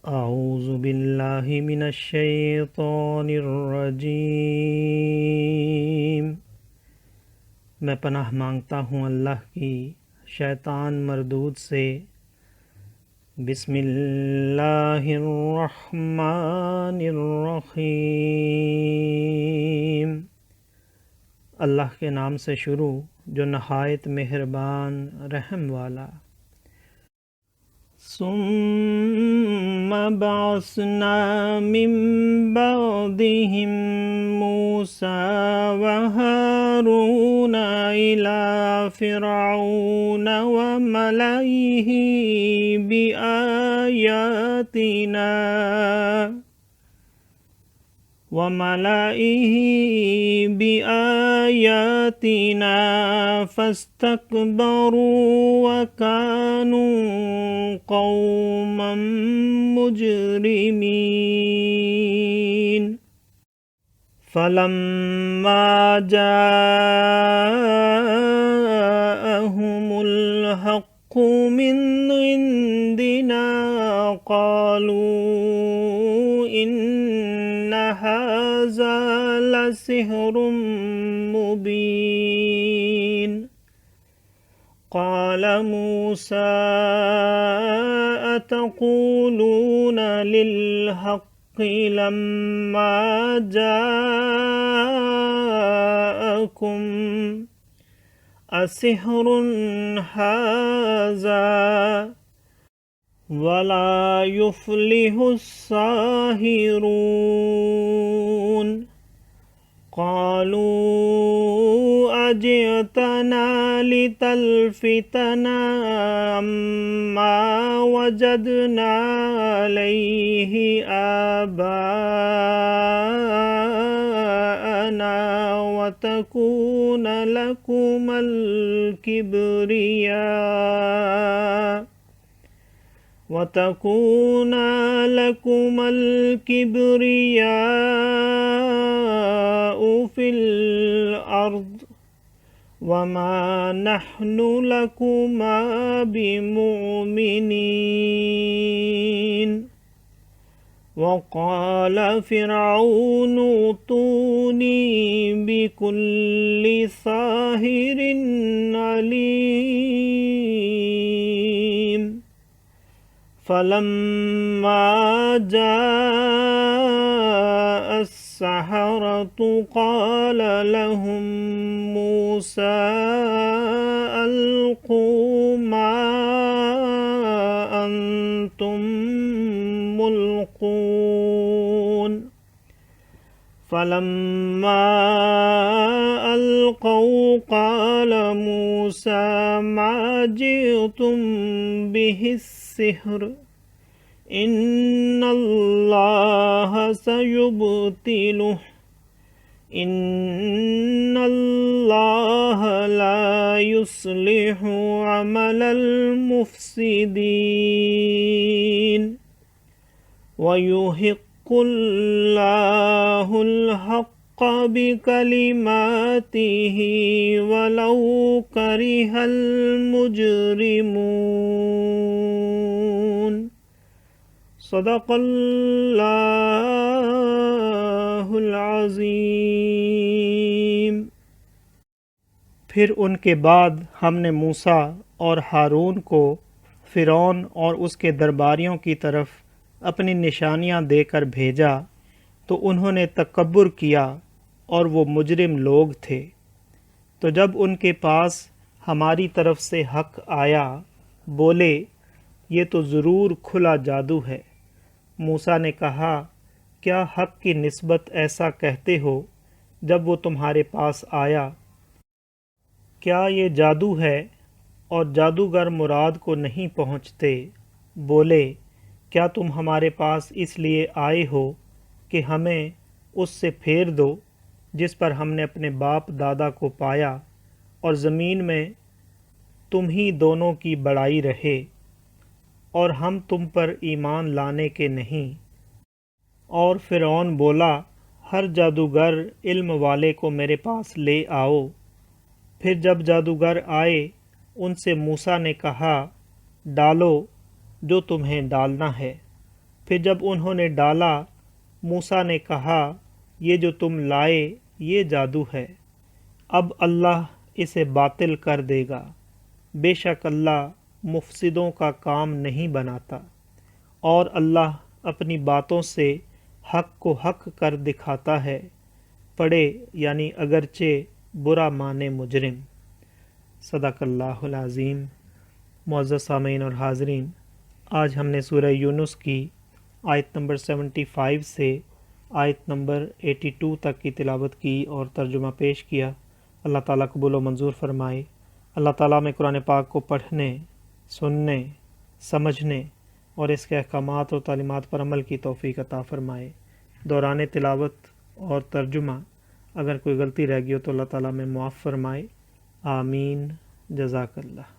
आऊज़ु बिल्लाहि मिनश शैतानिर रजीम। मैं पनाह मांगता हूँ अल्लाह की शैतान मरदूद से। बिस्मिल्लाहिर रहमानिर रहीम। अल्लाह के नाम से शुरू जो नहायत मेहरबान रहम वाला। सुम्मा बअसना मिन बअदिहिम मूसा व हारून इला फ़िरऔन व मलइहि बिआयातिना फस्तकबरू व कानू कौमम मुजरिमीन। फलम्मा जाअहुमुल हक़्क़ु मिन इंदिना क़ालू इन्न हाज़ा लसिह्रुम मुबीन। क़ाल मूसा अतक़ूलून लिल्हक़्क़ि लम्मा जाअकुम असिह्रुन हाज़ा वला युफ्लिहुस्साहिरून। क़ालू अजिअतना लितल्फ़ितना अम्मा वजदना अलैहि आबाअना वतकून लकुमल किब्रियाउ फ़िल अर्द वमा नहनु लकुमा बिमुमिनीन। वक़ाल फ़िरऔन ऊतूनी बिकुल्लि साहिरिन अलीम। फलम्मा जाअ अस्सहरतु क़ाल लहुम मूसा अल्क़ू मा अंतुम मुल्क़ून। फलम्मा अलक़ौ क़ाल मूसा मा जिअतुम बिहिस्सिह्र इन्नल्लाह सयुब्तिलुहु इन्नल्लाह ला युस्लिहु अमलल मुफ़्सिदीन वयुहिक़्क़ुल्लाहुल हक़्क़ बिकलिमातिही वलौ करिहल मुजरिमून। सदक़ल्लाहुल अज़ीम। फिर उनके बाद हमने मूसा और हारून को फ़िरौन और उसके दरबारियों की तरफ अपनी निशानियां देकर भेजा तो उन्होंने तकब्बुर किया और वो मुजरिम लोग थे। तो जब उनके पास हमारी तरफ से हक़ आया बोले ये तो ज़रूर खुला जादू है। मूसा ने कहा क्या हक़ की निस्बत ऐसा कहते हो जब वो तुम्हारे पास आया? क्या ये जादू है और जादूगर मुराद को नहीं पहुँचते? बोले क्या तुम हमारे पास इसलिए आए हो कि हमें उससे फेर दो जिस पर हमने अपने बाप दादा को पाया और ज़मीन में तुम ही दोनों की बड़ाई रहे और हम तुम पर ईमान लाने के नहीं। और फ़िरौन बोला हर जादूगर इल्म वाले को मेरे पास ले आओ। फिर जब जादूगर आए उनसे मूसा ने कहा डालो जो तुम्हें डालना है। फिर जब उन्होंने डाला, मूसा ने कहा, ये जो तुम लाए ये जादू है, अब अल्लाह इसे बातिल कर देगा। बेशक अल्लाह मुफसिदों का काम नहीं बनाता, और अल्लाह अपनी बातों से हक को हक कर दिखाता है। पढ़े यानी अगरचे बुरा माने मुजरिम। सदक़ल्लाहुल अज़ीम। मुअज़्ज़ज़ सामीन और हाज़रीन, आज हमने सूरह यूनुस की आयत नंबर 75 से आयत नंबर 82 तक की तिलावत की और तर्जुमा पेश किया। अल्लाह ताला कबूल व मंजूर फरमाए। अल्लाह ताला में कुरान पाक को पढ़ने, सुनने, समझने और इसके अहकामात और तालीमात पर अमल की तौफ़ीक अता फ़रमाए। दौरान तिलावत और तर्जुमा अगर कोई गलती रह गई हो तो अल्लाह ताला में मुआफ़ फ़रमाए। आमीन। जज़ाकल्लाह।